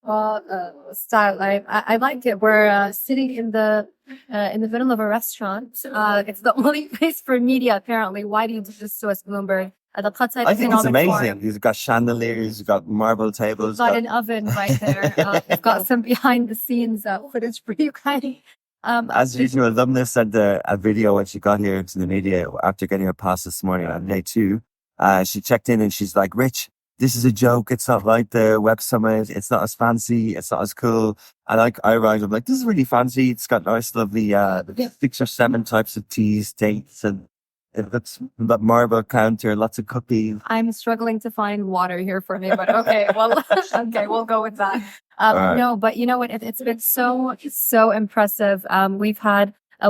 style. I like it. We're sitting in the middle of a restaurant. It's the only place for media apparently. Why do you do this to us, Bloomberg? The Qatar I think it's Economic amazing. Forum. You've got chandeliers, you've got marble tables. Got an oven right there. We've got some behind the scenes footage for you guys. As usual, Lumna sent a video when she got here to the media after getting her pass this morning on day two. She checked in and she's like, Rich, this is a joke. It's not like the Web Summit. It's not as fancy. It's not as cool. I arrived, I'm like, this is really fancy. It's got nice, lovely, 6 or 7 types of teas, dates, and it looks that marble counter, lots of cookies. I'm struggling to find water here for me, but okay, well, okay, we'll go with that. Right. No, but you know what? It's been so impressive.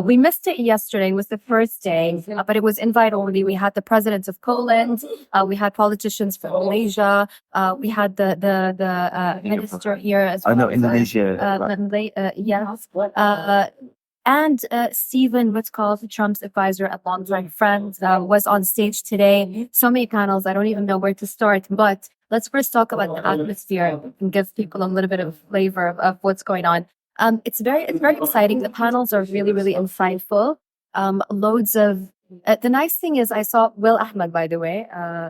We missed it yesterday. It was the first day, but it was invite only. We had the presidents of Poland. We had politicians from Malaysia. We had the minister here as well. I know, Indonesia. Yes. And Stephen Witkoff, Trump's advisor and longtime friend, was on stage today. So many panels, I don't even know where to start. But let's first talk about the atmosphere and give people a little bit of flavor of what's going on. It's very exciting. The panels are really insightful. Loads of the nice thing is I saw Will Ahmed, by the way.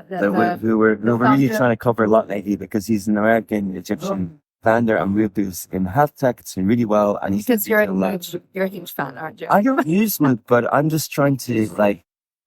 We're really trying to cover a lot lately because he's an American Egyptian founder and we're in health tech. It's doing really well. And because you're a huge fan, aren't you? I don't use it, but I'm just trying to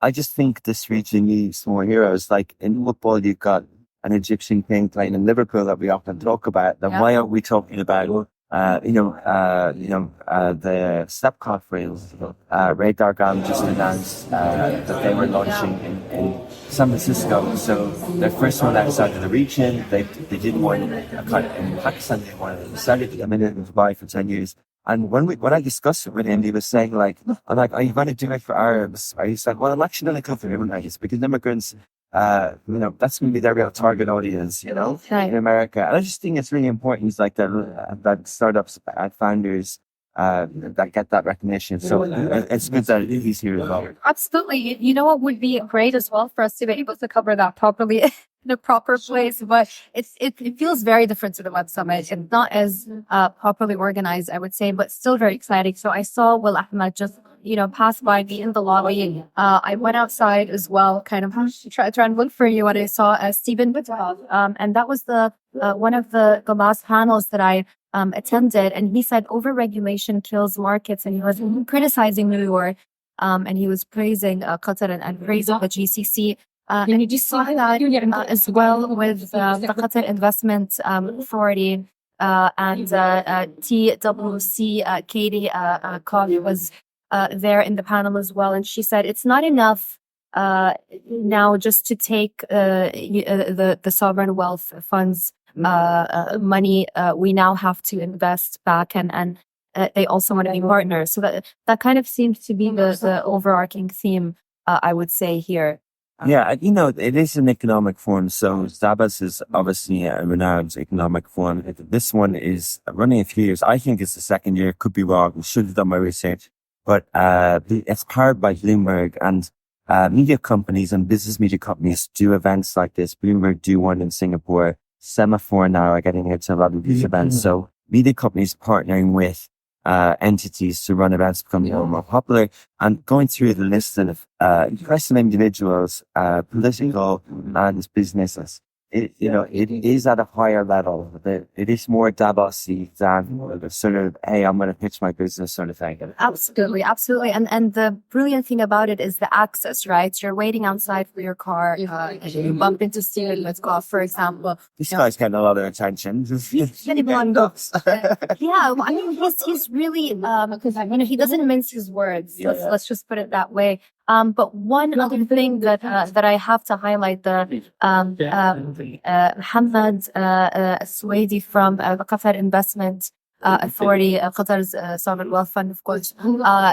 I just think this region needs more heroes. Like in football, you've got an Egyptian king playing in Liverpool that we often talk about. Then why aren't we talking about the step conference? Ray Dargan just announced that they were launching in San Francisco. So their first one outside of the region. They did one in Pakistan. They started in Dubai for 10 years. And when I discussed it with him, he was saying I'm like, are you going to do it for Arabs? He said, well, I'm actually going to go for immigrants because immigrants, that's going to be their real target audience, in America. And I just think it's really important, that startups and founders that get that recognition. So it's good that he's here as well. Absolutely. You know what would be great as well for us to be able to cover that properly in a proper place, but it feels very different to the Web Summit. It's not as properly organized, I would say, but still very exciting. So I saw Will Ahmed just pass by me in the lobby. I went outside as well, kind of try and look for you, and I saw Stephen Witkoff, and that was the one of the last panels that I attended, and he said overregulation kills markets, and he was criticizing New York, and he was praising Qatar and praising the GCC. And you just saw that as well with the Qatar Investment Authority and TWC. Katie Koch was there in the panel as well, and she said it's not enough now just to take the sovereign wealth funds money. We now have to invest back, and they also want to be partners. So that kind of seems to be the overarching theme, I would say here. Yeah, it is an economic forum. So Davos is obviously a renowned economic forum. This one is running a few years. I think it's the second year. Could be wrong. Should have done my research. But it's powered by Bloomberg, and media companies and business media companies do events like this. Bloomberg do one in Singapore. Semaphore now are getting into a lot of these events. So media companies partnering with entities to run events becoming more popular, and going through the list of impressive individuals, political and businesses. It is at a higher level. It is more Davos-y than the sort of, hey, I'm going to pitch my business sort of thing. Absolutely. And the brilliant thing about it is the access, right? You're waiting outside for your car. You bump into Stephen Witkoff, for example. This guy's getting a lot of attention. Yeah, I mean, he's really, he doesn't mince his words. Let's just put it that way. But one other thing that I have to highlight, the Mohammed Swedi from Qatar Investment Authority, Qatar's sovereign wealth fund, of course.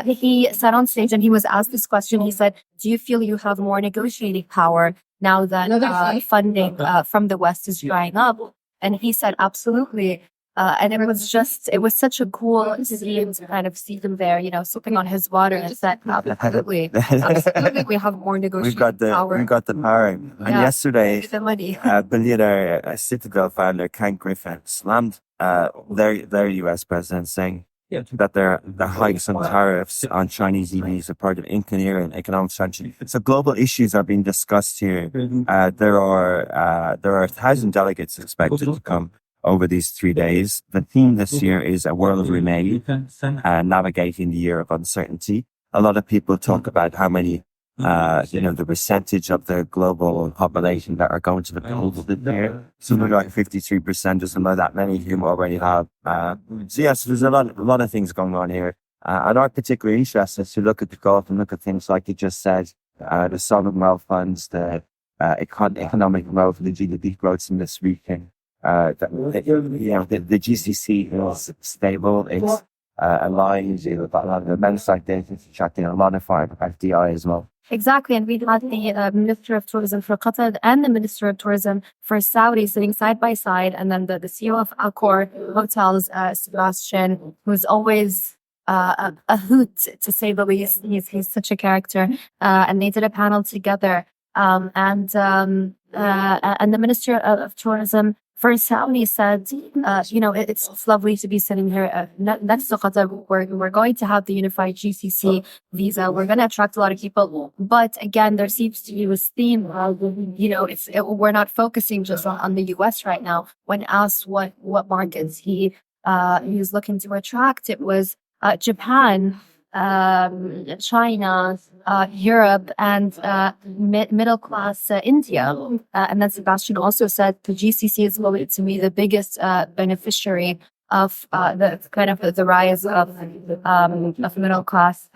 He sat on stage and he was asked this question. He said, "Do you feel you have more negotiating power now that funding from the West is drying up?" And he said, "Absolutely." And it was such a cool scene to kind of see him there, sipping on his water and said, absolutely, absolutely, we have more negotiating power. We've got the power. And yesterday, The money. billionaire Citadel founder Ken Griffin slammed their U.S. president, saying that their hikes on tariffs on Chinese EVs are part of incoherent economic strategy. So global issues are being discussed here. There are 1,000 delegates expected to come over these 3 days. The theme this year is a world remade, navigating the year of uncertainty. A lot of people talk about how many the percentage of the global population that are going to the polls this year. Something like 53% or something like that. Many of whom already have. So there's a lot of things going on here. And our particular interest is to look at the Gulf and look at things like you just said, the sovereign wealth funds, the economic growth, the GDP growth in this region. The GCC is stable. It's aligned with a lot of events like this. It's attracting a lot of FDI as well. Exactly. And we had the Minister of Tourism for Qatar and the Minister of Tourism for Saudi sitting side by side. And then the CEO of Accor Hotels, Sebastian, who's always a hoot, to say the least. He's such a character. And they did a panel together. And the Minister of Tourism for Saudi said, it's lovely to be sitting here next to Qatar. We're going to have the unified GCC visa. We're going to attract a lot of people. But again, there seems to be this theme. We're not focusing just on the US right now. When asked what markets he was looking to attract, it was Japan, China, Europe, and middle class India. And then Sebastian also said the GCC is going to be the biggest beneficiary of the rise of middle class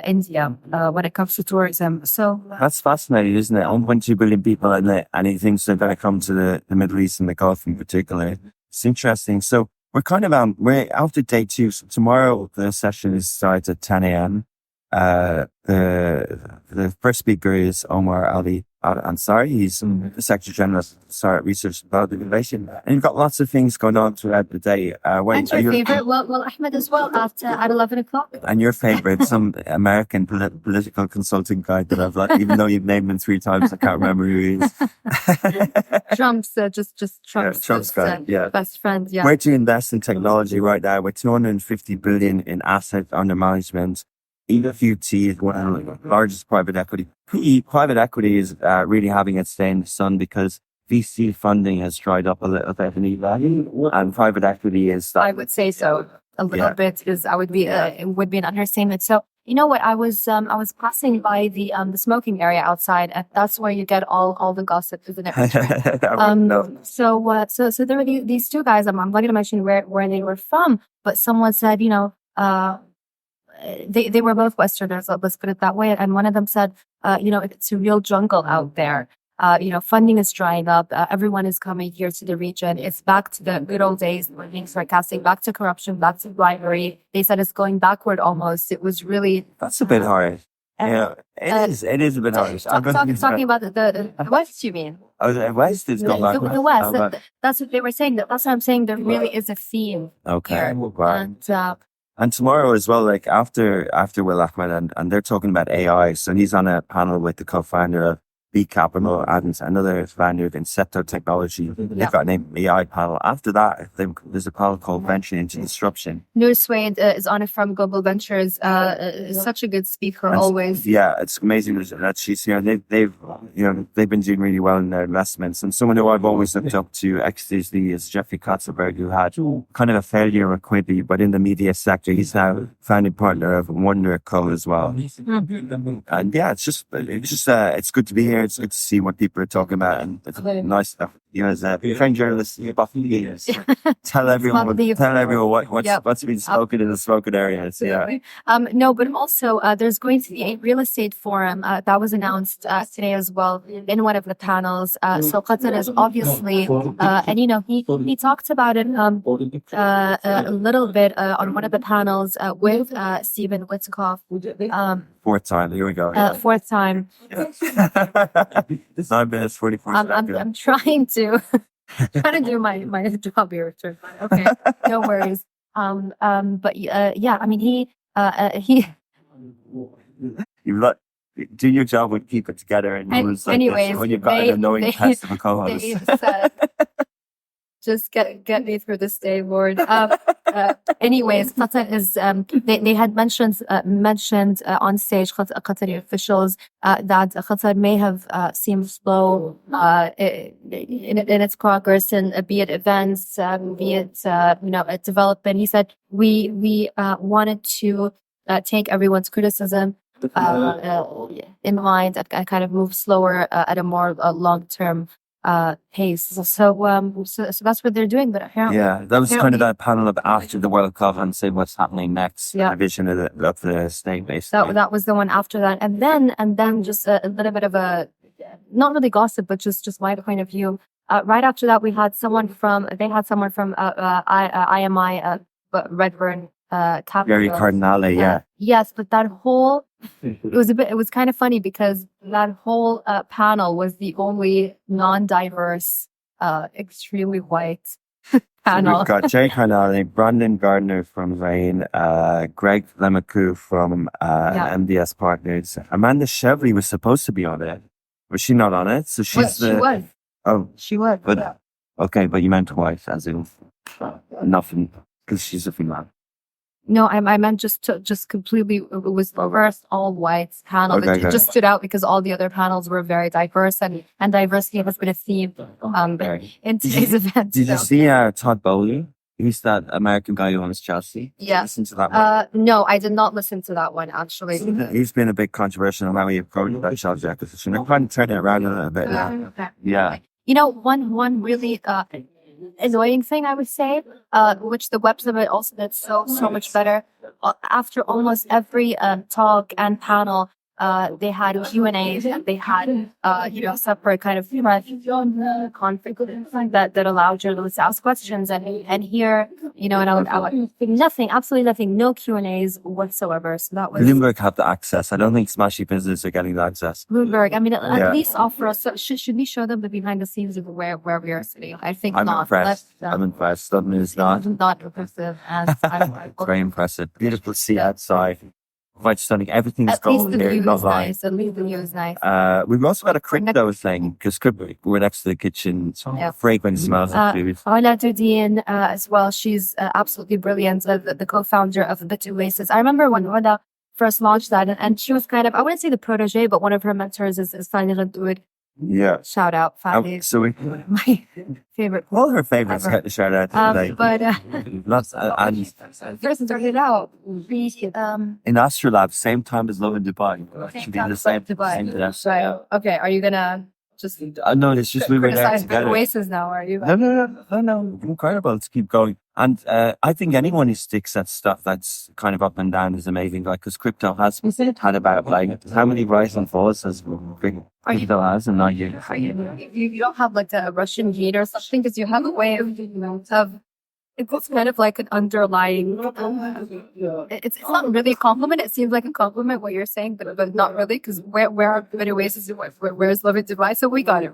India when it comes to tourism. So that's fascinating, isn't it? 1.2 billion people, and he thinks they're going to come to the Middle East and the Gulf in particular. It's interesting. So we're after day 2. So tomorrow the session starts at 10 a.m. The first speaker is Omar Ali Ansari. He's the Secretary General of Qatar Research and Development Innovation. And you've got lots of things going on throughout the day. And your favorite? Well, Ahmed as well at 11 o'clock. And your favorite, some American political consulting guy that I've liked, even though you've named him 3 times, I can't remember who he is. Trump's Trump's guy, best friend. Yeah. Where to invest in technology right now? With 250 billion in assets under management. EWT is one of the largest private equity. Private equity is really having its day in the sun because VC funding has dried up a little bit in EVA, and private equity is. I would say so. A little bit it would be an understatement. So you know what? I was passing by the smoking area outside, and that's where you get all the gossip, isn't it? So there were these 2 guys. I'm not going to mention where they were from, but someone said, they were both Westerners, let's put it that way. And one of them said, it's a real jungle out there. Funding is drying up. Everyone is coming here to the region. It's back to the good old days, we're being sarcastic, back to corruption, back to bribery. They said it's going backward almost. It was really... That's a bit harsh. Yeah, it is a bit harsh. Talking about the West, you mean? Oh, the West is going backward. The West. That's what they were saying. That's what I'm saying. There really is a theme. Okay. Here. And tomorrow as well, like after Will Ahmed, and they're talking about AI. So he's on a panel with the co-founder of B Capital and another founder of Incepto Technology. They've got an AI panel. After that, there's a panel called Venture into Disruption. Noor Swaid is on it from Global Ventures. Such a good speaker, always. Yeah, it's amazing that she's here. They've been doing really well in their investments. And someone who I've always looked up to extensively is Jeffrey Katzenberg, who had kind of a failure with Quibi, but in the media sector, he's now founding partner of Wonder Co as well. Mm-hmm. And yeah, it's good to be here. It's good to see what people are talking about, and it's nice stuff. As a trained journalist, tell everyone what's been spoken in the spoken areas. Yeah. No, but also there's going to be a real estate forum that was announced today as well in one of the panels. So Qatar is obviously, and he talked about it a little bit on one of the panels with Stephen Witkoff. 4th time. Here we go. 4th time. 9 minutes 44 seconds. I'm trying to Trying to do my job here, Richard. Okay, no worries. But yeah, I mean, he. You look, do your job and keep it together, and rules like this Anyways, when you've got an annoying pest of a co-host. they said, just get me through this day, Lord. Anyways, Qatar is they had mentioned on stage Qatari officials that Qatar may have seemed slow in its progress, and be it events, be it development. He said we wanted to take everyone's criticism in mind and kind of move slower at a more long-term pace. So that's what they're doing. But apparently, Yeah, that was kind of that panel of after the World Cup and say what's happening next. Yeah. Vision of the state, basically. that was the one after that, and then just a little bit of a not really gossip, but just my point of view. Right after that, they had someone from IMI, Redburn Capital. Gary Cardinale, yeah. Yes, but that whole it was kind of funny because that whole panel was the only non-diverse, extremely white panel. We've got Jay Cardinale, Brandon Gardner from Rain, Greg Lemaku from MDS Partners. Amanda Chevry was supposed to be on it. Was she not on it? So she's She was. Oh, She was. but Yeah. okay, but you meant twice, as in nothing, because she's a female. No, I meant just completely. It was the first all whites panel. Okay, It just stood out because all the other panels were very diverse, and diversity has been a theme in today's event. Did you so. see Todd Bowley? He's that American guy who owns Chelsea. Yeah. Listen to that one. No, I did not listen to that one actually. He's been a big controversial on how he approached that Chelsea acquisition. They're trying to turn it around a little bit now. Okay. Yeah. You know, one really annoying thing I would say, which the web summit also did so much better. After almost every talk and panel, they had Q&As, and they had separate kind of conflict that allowed journalists to ask questions, and here and nothing, absolutely nothing, no Q&As whatsoever. So that was Bloomberg have the access. I don't think Smashy Business are getting the access. Bloomberg. I mean, at least offer us. Should we show them the behind the scenes of where we are sitting? I think I'm not. impressed. I'm impressed. London is not. Not impressive as I Very impressive. Beautiful sea outside. Quite stunning. Everything's At least gold the here. view Not is lying. nice. At least the view is nice. We've also got a crypto thing because we're next to the kitchen. Yeah. Fragrance smells of food. Ola Dudin as well. She's absolutely brilliant. The co-founder of the Two Oasis. I remember when Ola first launched that, and she was kind of, I wouldn't say the protege, but one of her mentors is Fanny Raddoud. Yeah. Shout out, Fanny. So My favorite. all her favorites Ever. get the shout out today. But Lots, and first started out. in Astrolab, same time as Love in Dubai. Should be the same. Same to that. So, okay, are you gonna just No, it's just we were there criticize together. Oasis now? Are you? No. Incredible to keep going. And I think anyone who sticks at stuff that's kind of up and down is amazing. Like, because crypto has had about, like, how many rise and falls has crypto has in 9 years? You don't have like a Russian gene or something, because you have a way of it's kind of like an underlying. It's not really a compliment. It seems like a compliment what you're saying, but not really, because where are many Oasis? Where's Love in Dubai? So we got it.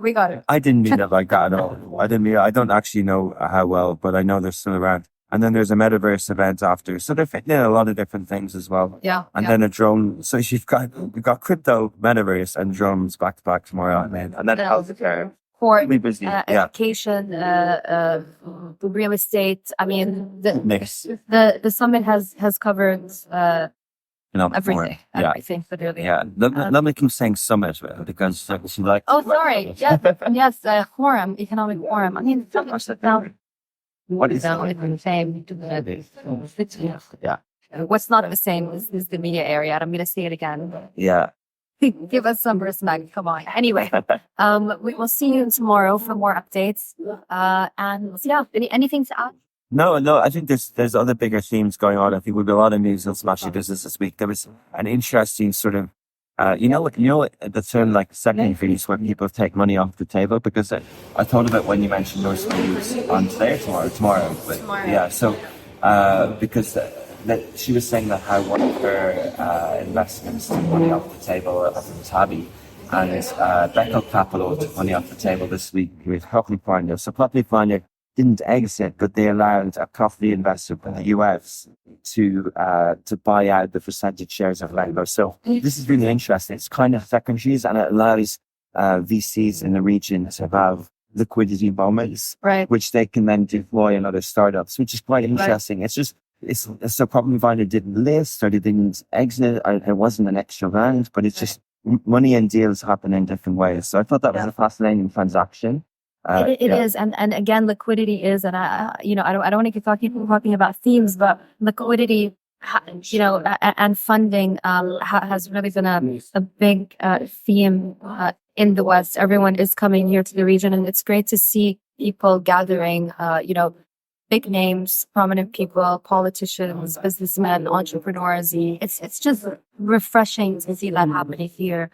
I didn't mean it like that at all. I don't actually know how well, but I know they're still around. And then there's a metaverse event after. So they're fitting in a lot of different things as well. Yeah. And then a drone. So you've got crypto, metaverse, and drones back to back tomorrow, man. And then healthcare. For Be busy. education, real estate. I mean, Mix. the summit has covered Economic everything. Forum. Yeah. Everything, literally. Yeah. Let me keep saying summit because she's like, Oh, sorry. Yes, forum, economic forum. I mean, what is the same? Yeah. What's not the same is the media area. And I'm going to say it again. Yeah. Give us some respect. Come on. Anyway, we will see you tomorrow for more updates. And yeah, anything to add? No. I think there's other bigger themes going on. I think we've got a lot of news on Smashy Business this week. There was an interesting sort of, the term like second fees where people take money off the table, because I thought of it when you mentioned those fees on today or tomorrow. But yeah, so because that she was saying that how one of her investments took money off the table of Tabby. and backup capital took money off the table this week with Property Finder. So Property Finder didn't exit, but they allowed a property investor in the US to buy out the percentage shares of Lego. So this is really interesting. It's kind of secondaries, and it allows VCs in the region to have liquidity moments, Right. which they can then deploy in other startups, which is quite interesting. Right. It's so Property Finder didn't list or they didn't exit, or it wasn't an extra round, but it's just money and deals happen in different ways. So I thought that was a fascinating transaction. It is, and again, liquidity is, and I don't want to keep talking about themes, but liquidity, and funding, has really been a big theme in the West. Everyone is coming here to the region, and it's great to see people gathering. Big names, prominent people, politicians, businessmen, entrepreneurs. It's just refreshing to see that happening here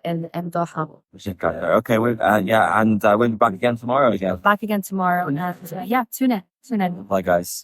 in Doha. Okay, and we'll be back again tomorrow again. Back again tomorrow. And tune in. Bye, guys.